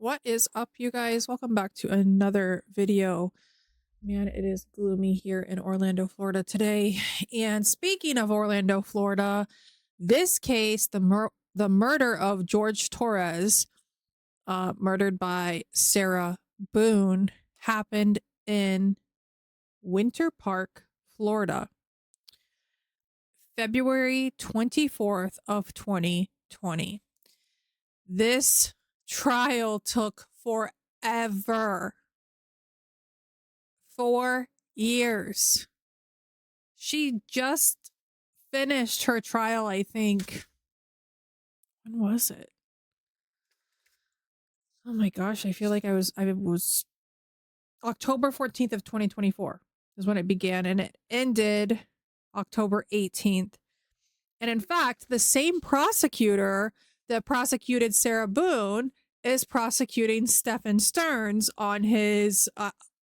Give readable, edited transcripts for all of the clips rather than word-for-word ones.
What is up, you guys? Welcome back to another video. Man, it is gloomy here in Orlando, Florida today. And speaking of Orlando, Florida, this case, the murder of George Torres, murdered by Sarah Boone, happened in Winter Park, Florida, February 24th of 2020. This trial took forever. 4 years. She just finished her trial, I think. When was it? Oh my gosh, I feel like I was October 14th of 2024 is when it began, and it ended October 18th. And in fact, the same prosecutor that prosecuted Sarah Boone is prosecuting Stephen Stearns on his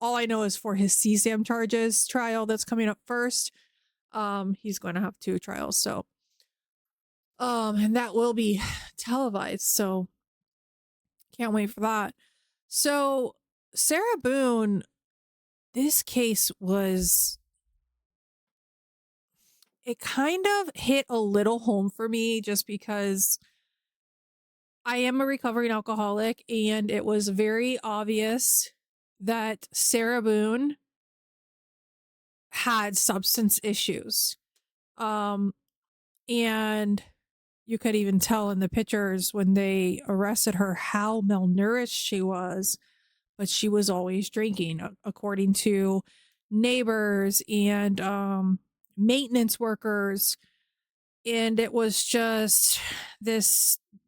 all I know is for his CSAM charges trial that's coming up first. He's going to have 2 trials, so and that will be televised, so can't wait for that. So Sarah Boone, this case was, it kind of hit a little home for me just because I am a recovering alcoholic, and it was very obvious that Sarah Boone had substance issues. And you could even tell in the pictures when they arrested her how malnourished she was, but she was always drinking, according to neighbors and maintenance workers. And it was just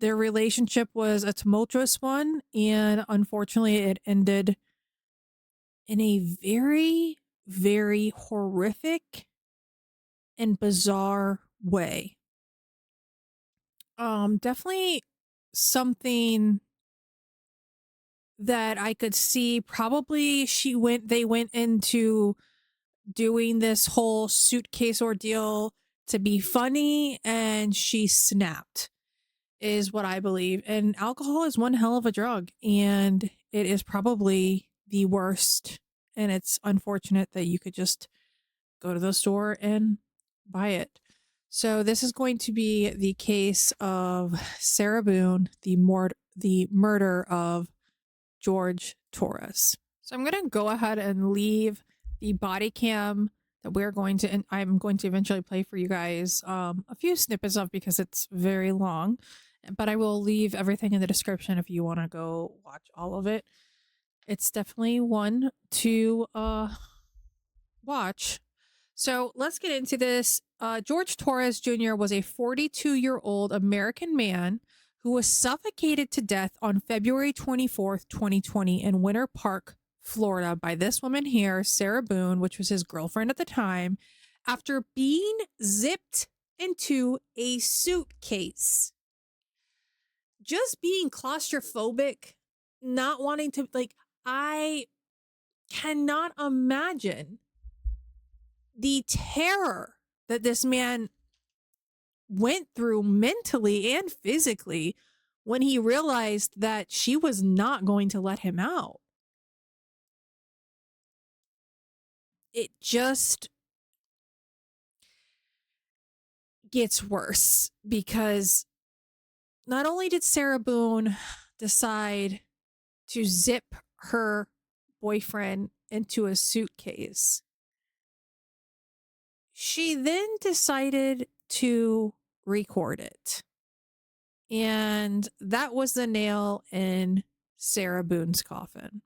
their relationship was a tumultuous one, and unfortunately it ended in a very, very horrific and bizarre way. Definitely something that I could see. Probably they went into doing this whole suitcase ordeal to be funny, and she snapped, is what I believe. And alcohol is one hell of a drug, and it is probably the worst. And it's unfortunate that you could just go to the store and buy it. So this is going to be the case of Sarah Boone, the murder of George Torres. So I'm going to go ahead and leave the body cam that I'm going to eventually play for you guys a few snippets of, because it's very long, but I will leave everything in the description if you want to go watch all of it. It's definitely one to watch. So let's get into this. George Torres Jr. was a 42-year-old American man who was suffocated to death on February 24th, 2020 in Winter Park, Florida by this woman here, Sarah Boone, which was his girlfriend at the time, after being zipped into a suitcase. Just being claustrophobic, not wanting to, I cannot imagine the terror that this man went through mentally and physically when he realized that she was not going to let him out. It just gets worse, because not only did Sarah Boone decide to zip her boyfriend into a suitcase, she then decided to record it. And that was the nail in Sarah Boone's coffin.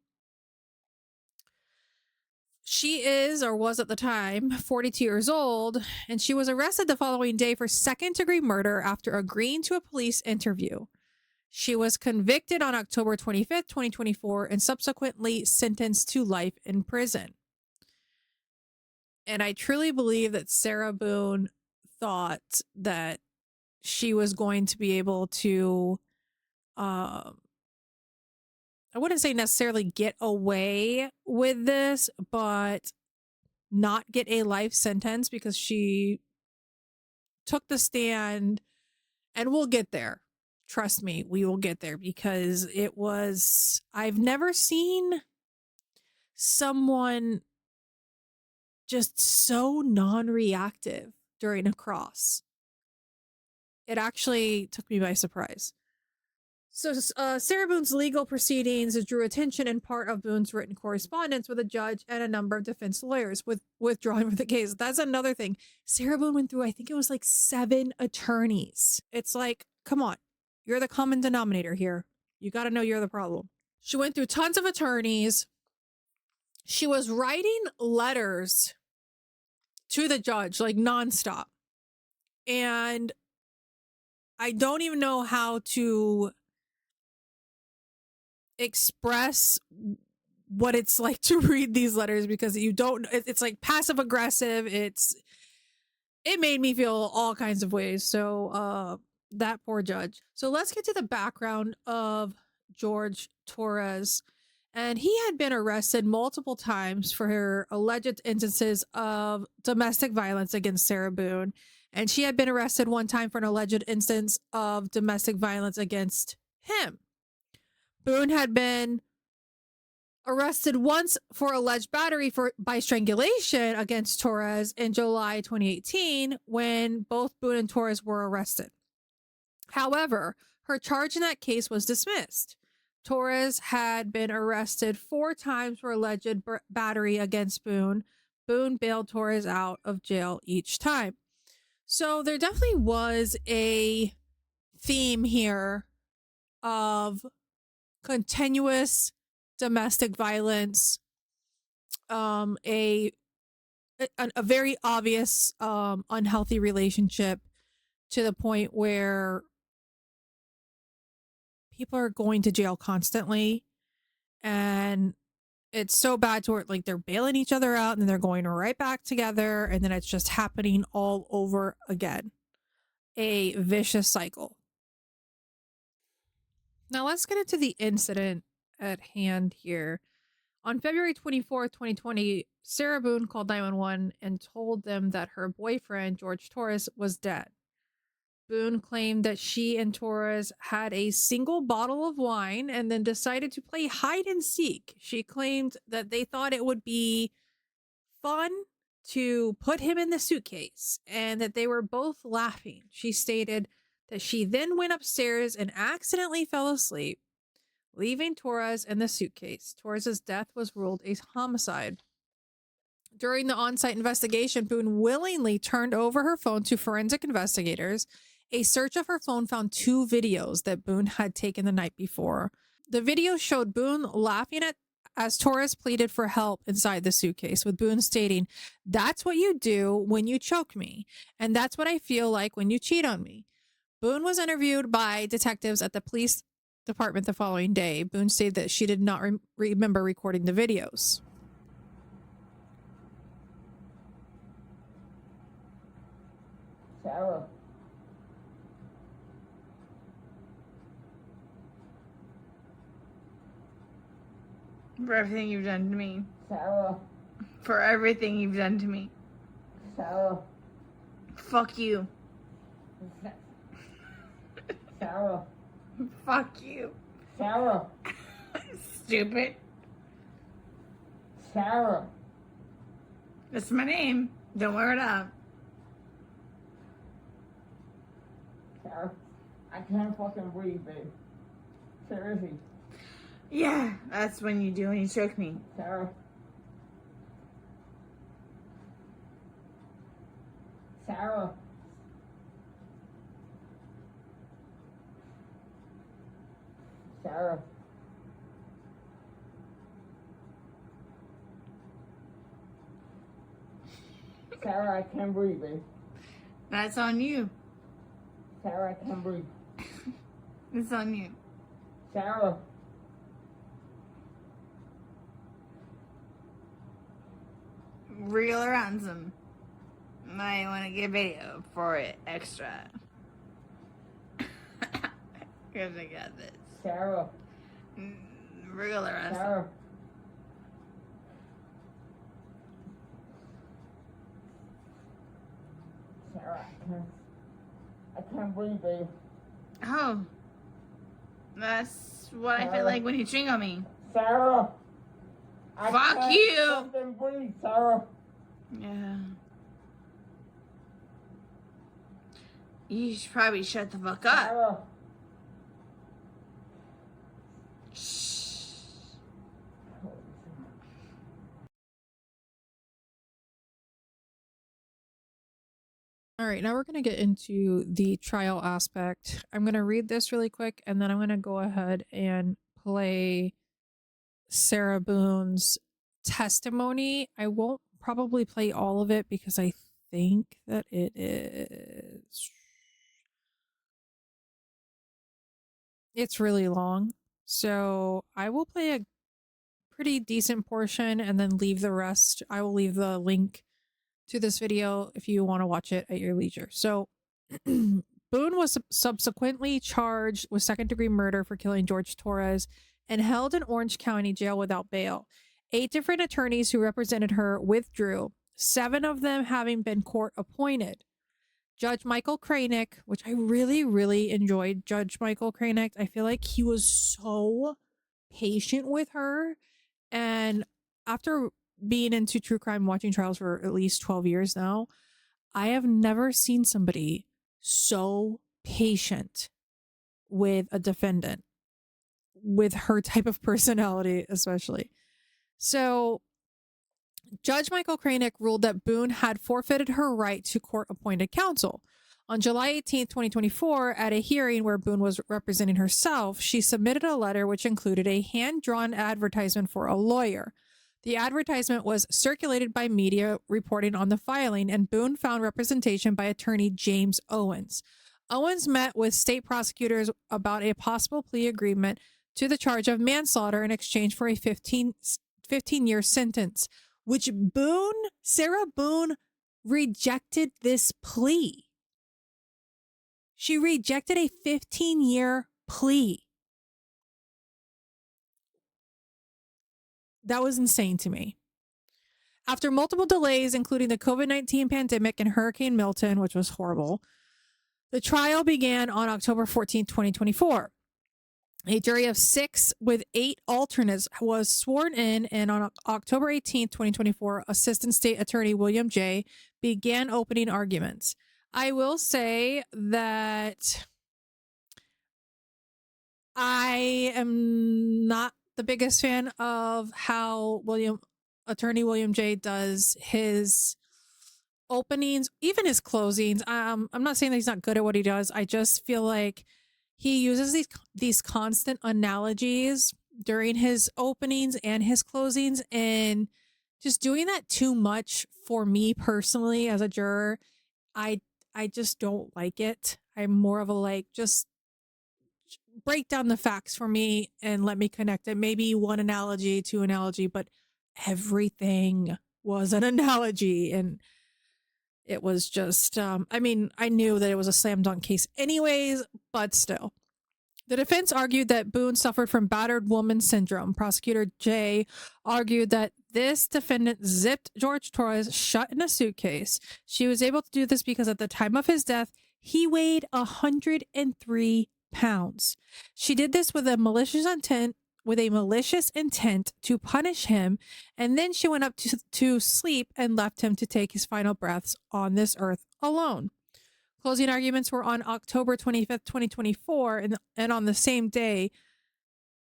She is, or was at the time, 42 years old, and she was arrested the following day for second-degree murder after agreeing to a police interview. She was convicted on October 25th, 2024, and subsequently sentenced to life in prison. And I truly believe that Sarah Boone thought that she was going to be able to, I wouldn't say necessarily get away with this, but not get a life sentence, because she took the stand, and we'll get there. Trust me, we will get there because I've never seen someone just so non-reactive during a cross. It actually took me by surprise. So, Sarah Boone's legal proceedings drew attention in part of Boone's written correspondence with a judge and a number of defense lawyers with withdrawing from the case. That's another thing. Sarah Boone went through, I think it was like 7 attorneys. It's like, come on, you're the common denominator here. You got to know you're the problem. She went through tons of attorneys. She was writing letters to the judge like nonstop. And I don't even know how to express what it's like to read these letters because you don't, it's like passive aggressive. It made me feel all kinds of ways. So, that poor judge. So let's get to the background of George Torres. And he had been arrested multiple times for her alleged instances of domestic violence against Sarah Boone. And she had been arrested one time for an alleged instance of domestic violence against him. Boone had been arrested once for alleged battery by strangulation against Torres in July 2018 when both Boone and Torres were arrested. However, her charge in that case was dismissed. Torres had been arrested 4 times for alleged battery against Boone. Boone bailed Torres out of jail each time. So there definitely was a theme here of continuous domestic violence, a very obvious unhealthy relationship to the point where people are going to jail constantly, and it's so bad to where like they're bailing each other out and then they're going right back together, and then it's just happening all over again. A vicious cycle. Now let's get into the incident at hand here. On February 24th, 2020, Sarah Boone called 911 and told them that her boyfriend, George Torres, was dead. Boone claimed that she and Torres had a single bottle of wine and then decided to play hide and seek. She claimed that they thought it would be fun to put him in the suitcase and that they were both laughing. She stated that she then went upstairs and accidentally fell asleep, leaving Torres in the suitcase. Torres' death was ruled a homicide. During the on-site investigation, Boone willingly turned over her phone to forensic investigators. A search of her phone found 2 videos that Boone had taken the night before. The video showed Boone laughing as Torres pleaded for help inside the suitcase, with Boone stating, "That's what you do when you choke me, and that's what I feel like when you cheat on me." Boone was interviewed by detectives at the police department the following day. Boone stated that she did not remember recording the videos. Sarah. For everything you've done to me. Sarah. For everything you've done to me. Sarah. Fuck you. Sarah. Fuck you. Sarah. Stupid. Sarah. That's my name. Don't wear it up. Sarah. I can't fucking breathe, babe. Seriously. Yeah, that's when you do when you choke me. Sarah. Sarah. Sarah. Sarah, I can't breathe, babe. That's on you. Sarah, I can't breathe. It's on you. Sarah. Real or ransom. I want to get video for it extra. Because I got this. Sarah. Real or ransom. Sarah. Sarah, I can't breathe, babe. Oh, That's what I feel like when you jingle me. Sarah. I Fuck can't you. fucking breathe, Sarah. Yeah. You should probably shut the fuck up. Sarah. Shh. All right, now we're going to get into the trial aspect. I'm going to read this really quick and then I'm going to go ahead and play Sarah Boone's testimony. I won't probably play all of it because I think that it is. It's really long. So I will play a pretty decent portion and then leave the rest. I will leave the link to this video if you want to watch it at your leisure. So Boone was subsequently charged with second-degree murder for killing George Torres and held in Orange County jail without bail. 8 different attorneys who represented her withdrew, 7 of them having been court appointed. Judge Michael Kranick, which I really, really enjoyed Judge Michael Kranick. I feel like he was so patient with her. And after being into true crime, watching trials for at least 12 years now, I have never seen somebody so patient with a defendant, with her type of personality, especially. So Judge Michael Kranick ruled that Boone had forfeited her right to court-appointed counsel. On July 18, 2024, at a hearing where Boone was representing herself, she submitted a letter which included a hand-drawn advertisement for a lawyer. The advertisement was circulated by media reporting on the filing, and Boone found representation by attorney James Owens. Owens met with state prosecutors about a possible plea agreement to the charge of manslaughter in exchange for a 15-year sentence, which Sarah Boone rejected this plea. She rejected a 15-year plea. That was insane to me. After multiple delays, including the COVID-19 pandemic and Hurricane Milton, which was horrible, the trial began on October 14, 2024. A jury of 6 with 8 alternates was sworn in, and on October 18, 2024, Assistant State Attorney William J. began opening arguments. I will say that I am not the biggest fan of how Attorney William J. does his openings, even his closings. I'm not saying that he's not good at what he does. I just feel like he uses these constant analogies during his openings and his closings, and just doing that too much for me personally as a juror. I just don't like it. I'm more of a like, just break down the facts for me and let me connect it. Maybe one analogy, 2 analogy, but everything was an analogy. And it was just, I mean, I knew that it was a slam dunk case anyways, but still. The defense argued that Boone suffered from battered woman syndrome. Prosecutor Jay argued that this defendant zipped George Torres shut in a suitcase. She was able to do this because at the time of his death, he weighed 103 pounds. She did this with a malicious intent to punish him, and then she went up to sleep and left him to take his final breaths on this earth alone. Closing arguments were on October 25th, 2024, and on the same day,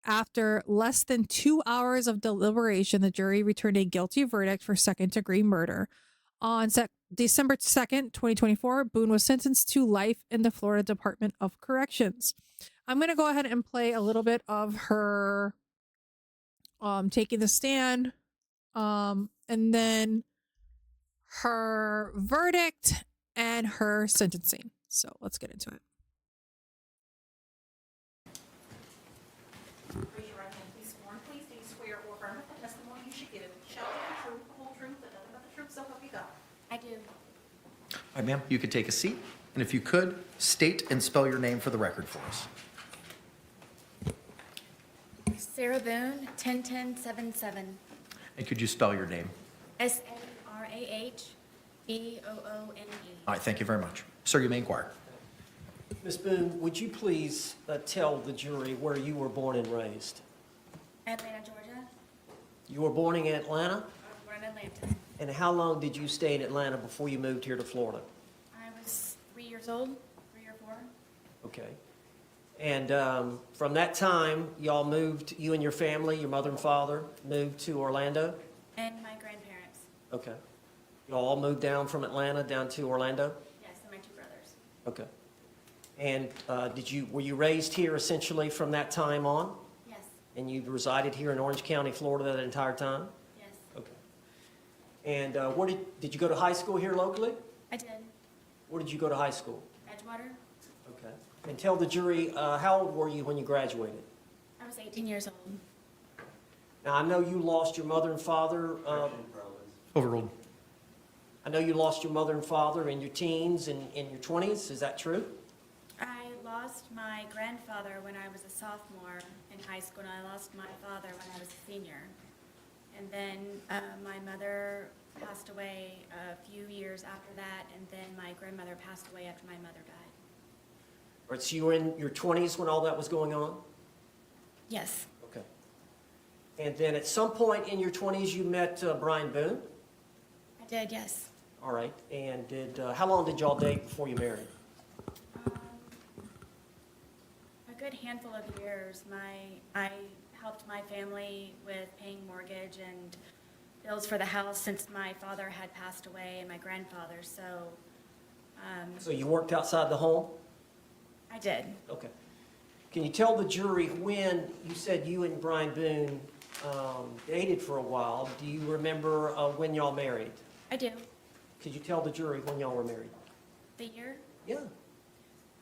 after less than 2 hours of deliberation, the jury returned a guilty verdict for second-degree murder. On December 2nd, 2024, Boone was sentenced to life in the Florida Department of Corrections. I'm going to go ahead and play a little bit of her taking the stand, and then her verdict and her sentencing. So let's get into it. Raise your right hand, please. Sworn, please. Do you swear or affirm that the testimony you should give shall be the truth, the whole truth, and nothing but the truth, so help you God? I do. All right, ma'am, you could take a seat. And if you could, state and spell your name for the record for us. Sarah Boone, 101077. And could you spell your name? SARAHBOONE. All right, thank you very much. Sir, you may inquire. Ms. Boone, would you please tell the jury where you were born and raised? Atlanta, Georgia. You were born in Atlanta? I was born in Atlanta. And how long did you stay in Atlanta before you moved here to Florida? I was 3 years old, 3 or 4. Okay. And from that time, y'all moved, you and your family, your mother and father, moved to Orlando? And my grandparents. Okay. Y'all all moved down from Atlanta down to Orlando? Yes, and my 2 brothers. Okay. And were you raised here essentially from that time on? Yes, And you resided here in Orange County, Florida that entire time? yes. Okay. And where did you go to high school here locally? I did. Where did you go to high school? Edgewater. Okay. And tell the jury, how old were you when you graduated? I was 18 years old. Now, I know you lost your mother and father. Overruled. I know you lost your mother and father in your teens and in your 20s. Is that true? I lost my grandfather when I was a sophomore in high school, and I lost my father when I was a senior. And then my mother passed away a few years after that, and then my grandmother passed away after my mother died. All right, so you were in your 20s when all that was going on? Yes, Okay. And then at some point in your 20s, you met Brian Boone? I did, yes. All right. And how long did y'all date before you married? A good handful of years. I helped my family with paying mortgage and bills for the house since my father had passed away and my grandfather, so So you worked outside the home? I did. Okay. Can you tell the jury when you said you and Brian Boone dated for a while? Do you remember when y'all married? I do. Could you tell the jury when y'all were married? The year? Yeah.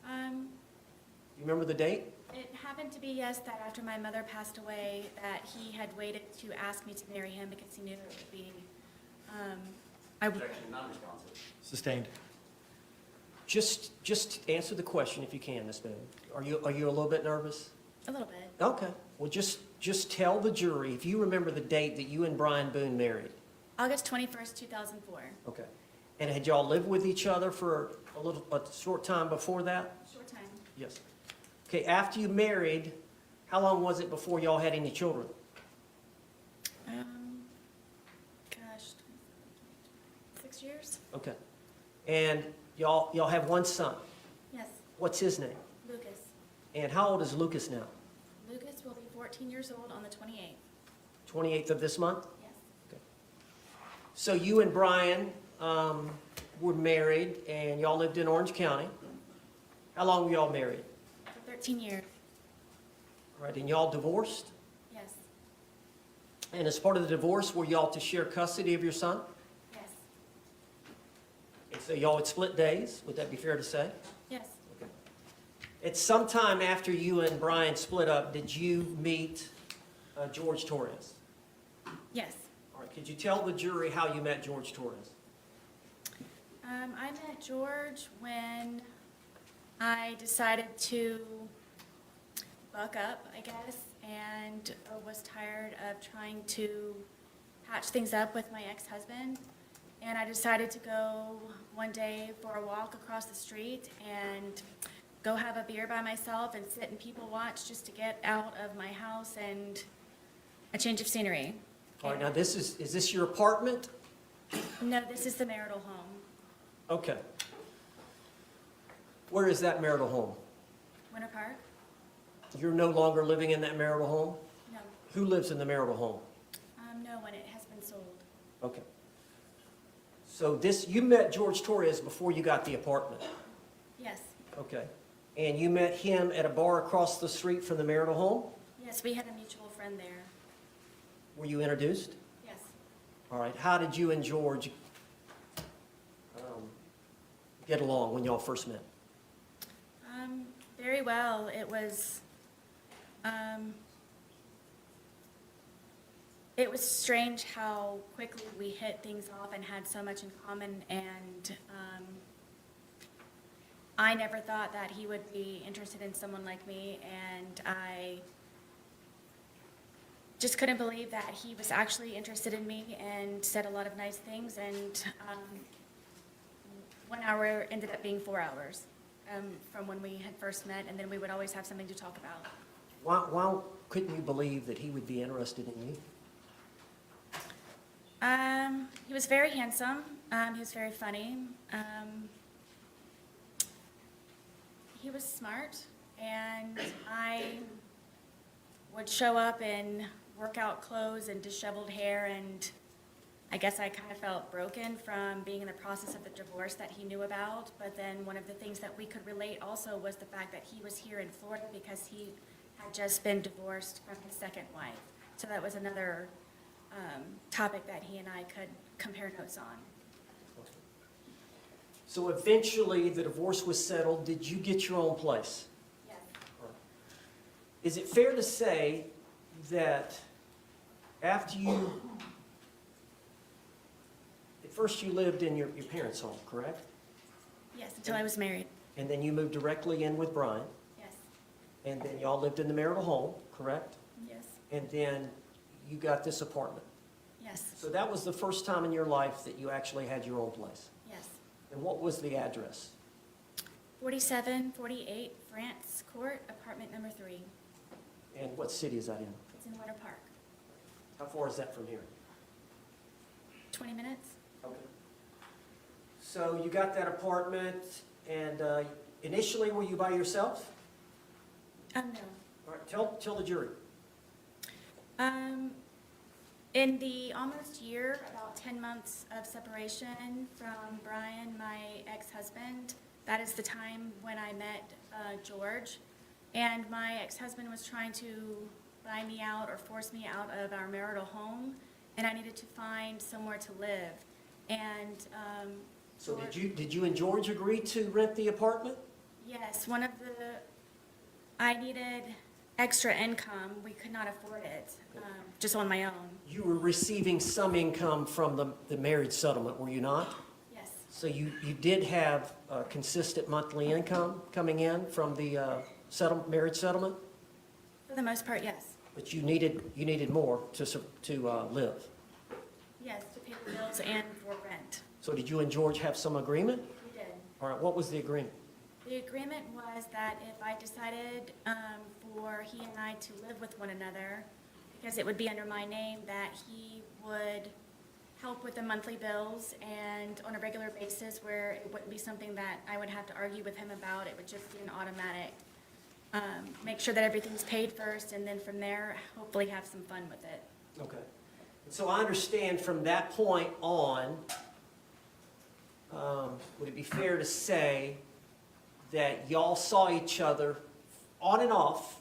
Um, You remember the date? it happened to be, yes, that after my mother passed away, that he had waited to ask me to marry him because he knew it would be, Sustained. Just answer the question if you can, Ms. Boone. Are you a little bit nervous? a little bit. Okay. Well, just tell the jury if you remember the date that you and Brian Boone married. August 21st, 2004. Okay. And had y'all lived with each other for a short time before that? Short time. Yes. Okay, after you married, how long was it before y'all had any children? Gosh, 6 years? Okay. And y'all have one son. Yes. What's his name? Lucas. And how old is Lucas now? Lucas will be 14 years old on the 28th. 28th of this month? Yes. So you and Brian were married, and y'all lived in Orange County. How long were y'all married? For 13 years. All right, and y'all divorced? Yes. And as part of the divorce, were y'all to share custody of your son? Yes. And so y'all would split days, would that be fair to say? Yes. Okay. At some time after you and Brian split up, did you meet George Torres? Yes. All right, could you tell the jury how you met George Torres? I met George when I decided to buck up, I guess, and was tired of trying to patch things up with my ex-husband. And I decided to go one day for a walk across the street and go have a beer by myself and sit and people watch just to get out of my house and a change of scenery. All right, now is this your apartment? No, this is the marital home. Okay. Where is that marital home? Winter Park? You're no longer living in that marital home? No. Who lives in the marital home? No one. It has been sold. Okay. So you met George Torres before you got the apartment? Yes. Okay. And you met him at a bar across the street from the marital home? Yes, we had a mutual friend there. Were you introduced? Yes. All right. How did you and George get along when y'all first met? Very well. It was strange how quickly we hit things off and had so much in common, and I never thought that he would be interested in someone like me, and I just couldn't believe that he was actually interested in me and said a lot of nice things, and 1 hour ended up being 4 hours. from when we had first met, and then we would always have something to talk about. Why couldn't you believe that he would be interested in you? He was very handsome. He was very funny. He was smart, and I would show up in workout clothes and disheveled hair, and I guess I kind of felt broken from being in the process of the divorce that he knew about. But then one of the things that we could relate also was the fact that he was here in Florida because he had just been divorced from his second wife. So that was another topic that he and I could compare notes on. So eventually, the divorce was settled. Did you get your own place? Yes. Is it fair to say that after you, at first you lived in your parents' home, correct? Yes, until I was married. And then you moved directly in with Brian, Yes. and then y'all lived in the marital home, correct? Yes. And then you got this apartment. Yes. So that was the first time in your life that you actually had your own place. Yes. And what was the address? 4748 France Court, apartment number 3. And what city is that in? It's in Winter Park. How far is that from here? 20 minutes? Okay. So you got that apartment, and initially were you by yourself? No. All right, tell the jury. In the almost year, about 10 months of separation from Brian, my ex-husband, that is the time when I met George. And my ex-husband was trying to buy me out or force me out of our marital home, and I needed to find somewhere to live. And So George- did you and George agree to rent the apartment? Yes, I needed extra income. We could not afford it, just on my own. You were receiving some income from the marriage settlement, were you not? Yes, So you did have a consistent monthly income coming in from the marriage settlement, for the most part, yes. but you needed more to live. Yes, to pay the bills and for rent. So did you and George have some agreement? We did. All right, what was the agreement? The agreement was that if I decided for he and I to live with one another, because it would be under my name, that he would help with the monthly bills and on a regular basis where it wouldn't be something that I would have to argue with him about. It would just be an automatic, make sure that everything's paid first, and then from there, hopefully have some fun with it. Okay. So I understand from that point on, would it be fair to say that y'all saw each other on and off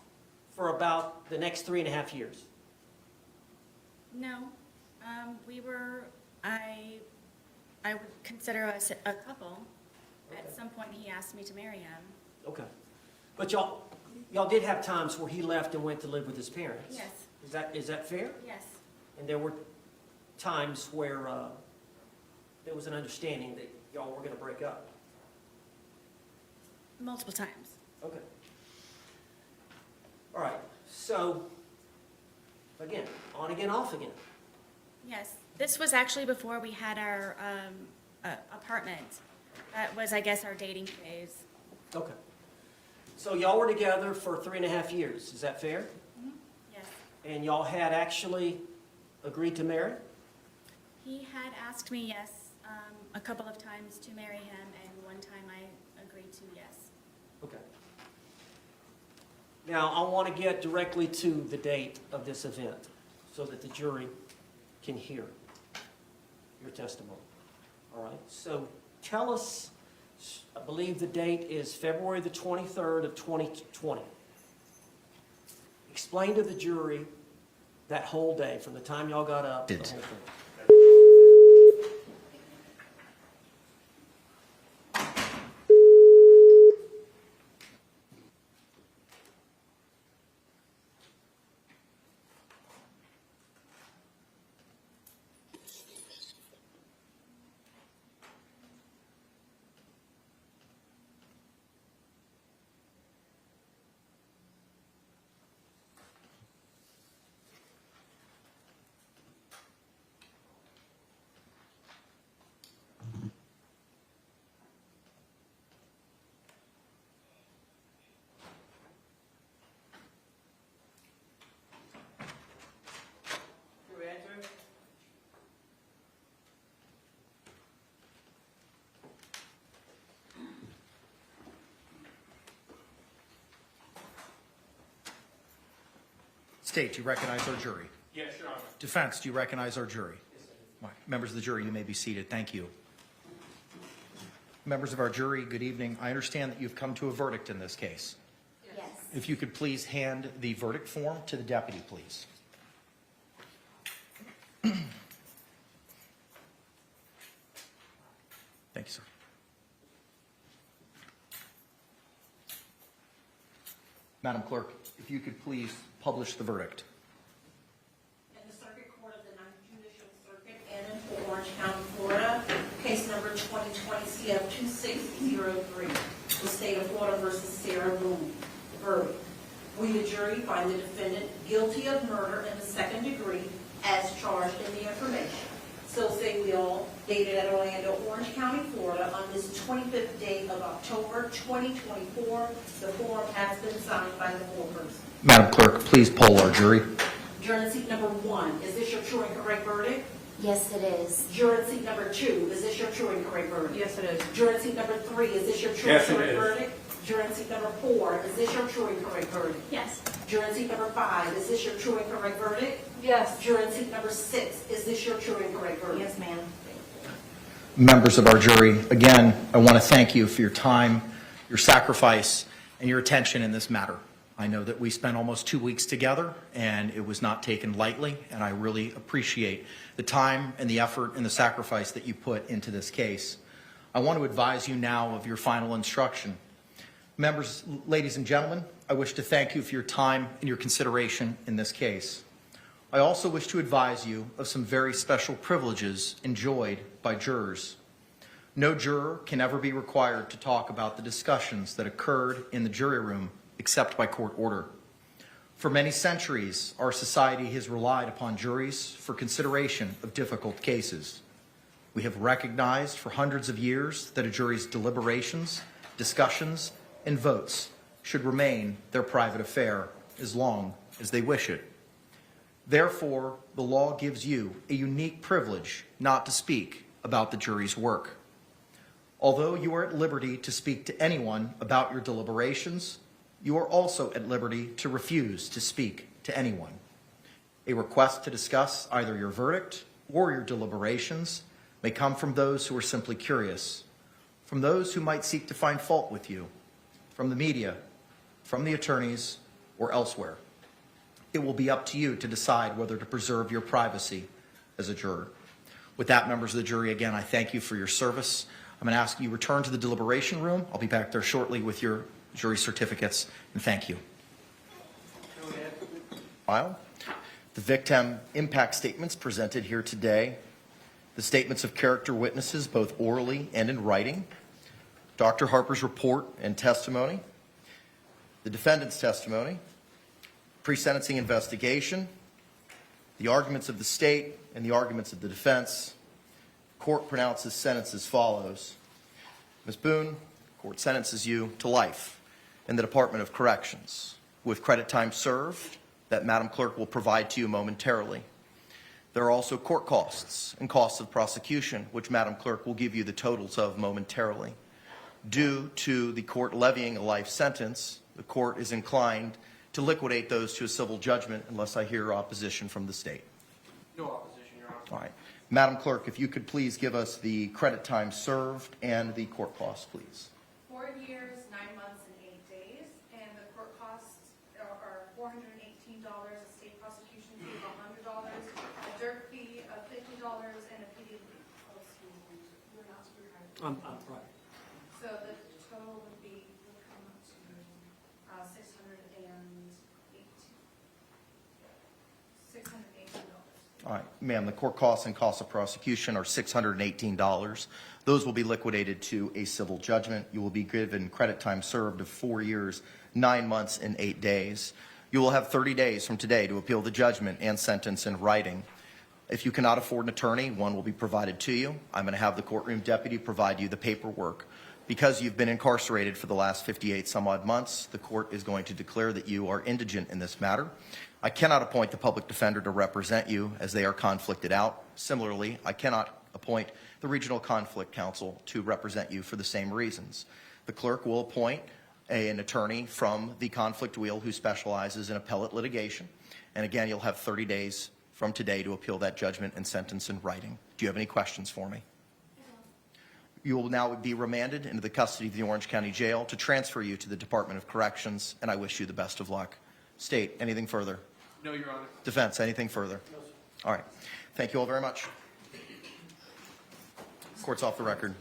for about the next 3.5 years? No, I would consider us a couple. At Okay. some point, he asked me to marry him. Okay. But y'all did have times where he left and went to live with his parents? Yes, Is that fair? yes, And there were times where there was an understanding that y'all were going to break up? multiple times. Okay. All right, so, again, on again, off again. Yes, this was actually before we had our apartment. That was, I guess, our dating phase. Okay. So y'all were together for 3.5 years, is that fair? Yes. And y'all had actually agreed to marry? He had asked me, yes, a couple of times to marry him, and one time I agreed to yes. Okay. Now, I want to get directly to the date of this event so that the jury can hear your testimony. All right, so tell us, I believe the date is February the 23rd of 2020. Explain to the jury that whole day, from the time y'all got up to the whole thing. State, do you recognize our jury? Yes, Your Honor. Defense, do you recognize our jury? All right. Members of the jury, you may be seated. Thank you. Members of our jury, good evening. I understand that you've come to a verdict in this case. Yes. If you could please hand the verdict form to the deputy, please. Thank you, sir. Madam Clerk, if you could please publish the verdict. In the Circuit Court of the Ninth Judicial Circuit and in Orange County, Florida, case number 2020 CF 2603, the State of Florida versus Sarah Boone. Verdict. We, the jury, find the defendant guilty of murder in the second degree as charged in the information. So say we all, dated at Orlando, Orange County, Florida, on this 25th day of October 2024. The form has been signed by the foreperson. Madam Clerk, please poll our jury. Juror seat number 1, is this your true and correct verdict? Yes, it is. Juror seat number 2, is this your true and correct verdict? Yes, it is. Juror seat number 3, is this your true Yes, and it correct is. verdict? Juror seat number 4, is this your true and correct verdict? Yes. Juror seat number 5, is this your true and correct verdict? Yes. Juror seat number 6, is this your true and correct verdict? Yes, ma'am. Members of our jury, again, I want to thank you for your time, your sacrifice, and your attention in this matter. I know that we spent almost 2 weeks together, and it was not taken lightly, and I really appreciate the time and the effort and the sacrifice that you put into this case. I want to advise you now of your final instruction. Members, ladies and gentlemen, I wish to thank you for your time and your consideration in this case. I also wish to advise you of some very special privileges enjoyed by jurors. No juror can ever be required to talk about the discussions that occurred in the jury room except by court order. For many centuries, our society has relied upon juries for consideration of difficult cases. We have recognized for hundreds of years that a jury's deliberations, discussions, and votes should remain their private affair as long as they wish it. Therefore, the law gives you a unique privilege not to speak about the jury's work. Although you are at liberty to speak to anyone about your deliberations, you are also at liberty to refuse to speak to anyone. A request to discuss either your verdict or your deliberations may come from those who are simply curious, from those who might seek to find fault with you, from the media, from the attorneys, or elsewhere. It will be up to you to decide whether to preserve your privacy as a juror. With that, members of the jury, again, I thank you for your service. I'm going to ask you to return to the deliberation room. I'll be back there shortly with your jury certificates, and thank you. File. The victim impact statements presented here today, the statements of character witnesses, both orally and in writing, Dr. Harper's report and testimony, the defendant's testimony, pre-sentencing investigation, the arguments of the state and the arguments of the defense. Court pronounces sentence as follows. Ms. Boone, court sentences you to life in the Department of Corrections with credit time served that Madam Clerk will provide to you momentarily. There are also court costs and costs of prosecution, which Madam Clerk will give you the totals of momentarily. Due to the court levying a life sentence, the court is inclined to liquidate those to a civil judgment unless I hear opposition from the state. No opposition, Your Honor. All right. Madam Clerk, if you could please give us the credit time served and the court costs, please. 4 years, 9 months, and 8 days, and the court costs are $418, a state prosecution fee of $100, a dirt fee of $50, and a PD. Oh, excuse me, we're not I'm right. So the total would come up to $618. All right, ma'am, the court costs and costs of prosecution are $618. Those will be liquidated to a civil judgment. You will be given credit time served of 4 years, 9 months, and 8 days. You will have 30 days from today to appeal the judgment and sentence in writing. If you cannot afford an attorney, one will be provided to you. I'm going to have the courtroom deputy provide you the paperwork. Because you've been incarcerated for the last 58 some odd months, the court is going to declare that you are indigent in this matter. I cannot appoint the public defender to represent you as they are conflicted out. Similarly, I cannot appoint the Regional Conflict Counsel to represent you for the same reasons. The clerk will appoint an attorney from the conflict wheel who specializes in appellate litigation. And again, you'll have 30 days from today to appeal that judgment and sentence in writing. Do you have any questions for me? You will now be remanded into the custody of the Orange County Jail to transfer you to the Department of Corrections, and I wish you the best of luck. State, anything further? No, Your Honor. Defense, anything further? No, sir. All right. Thank you all very much. Court's off the record.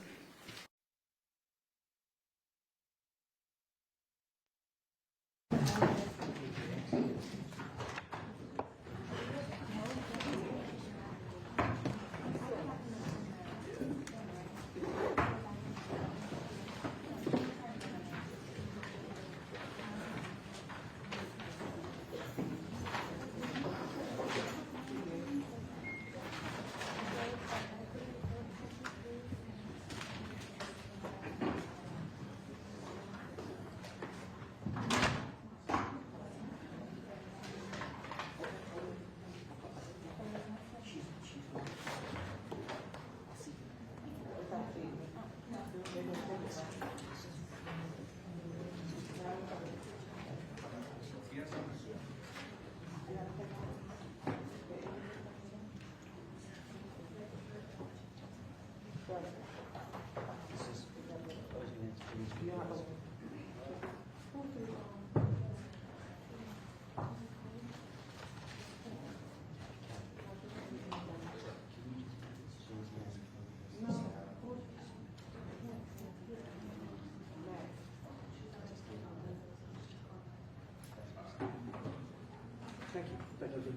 Thank you. Thank you.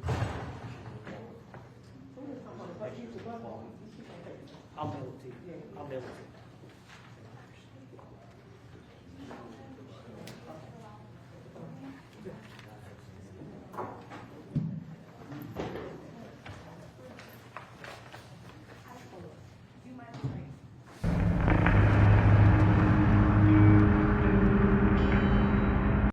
I'll mail it to you. I'll mail it to you.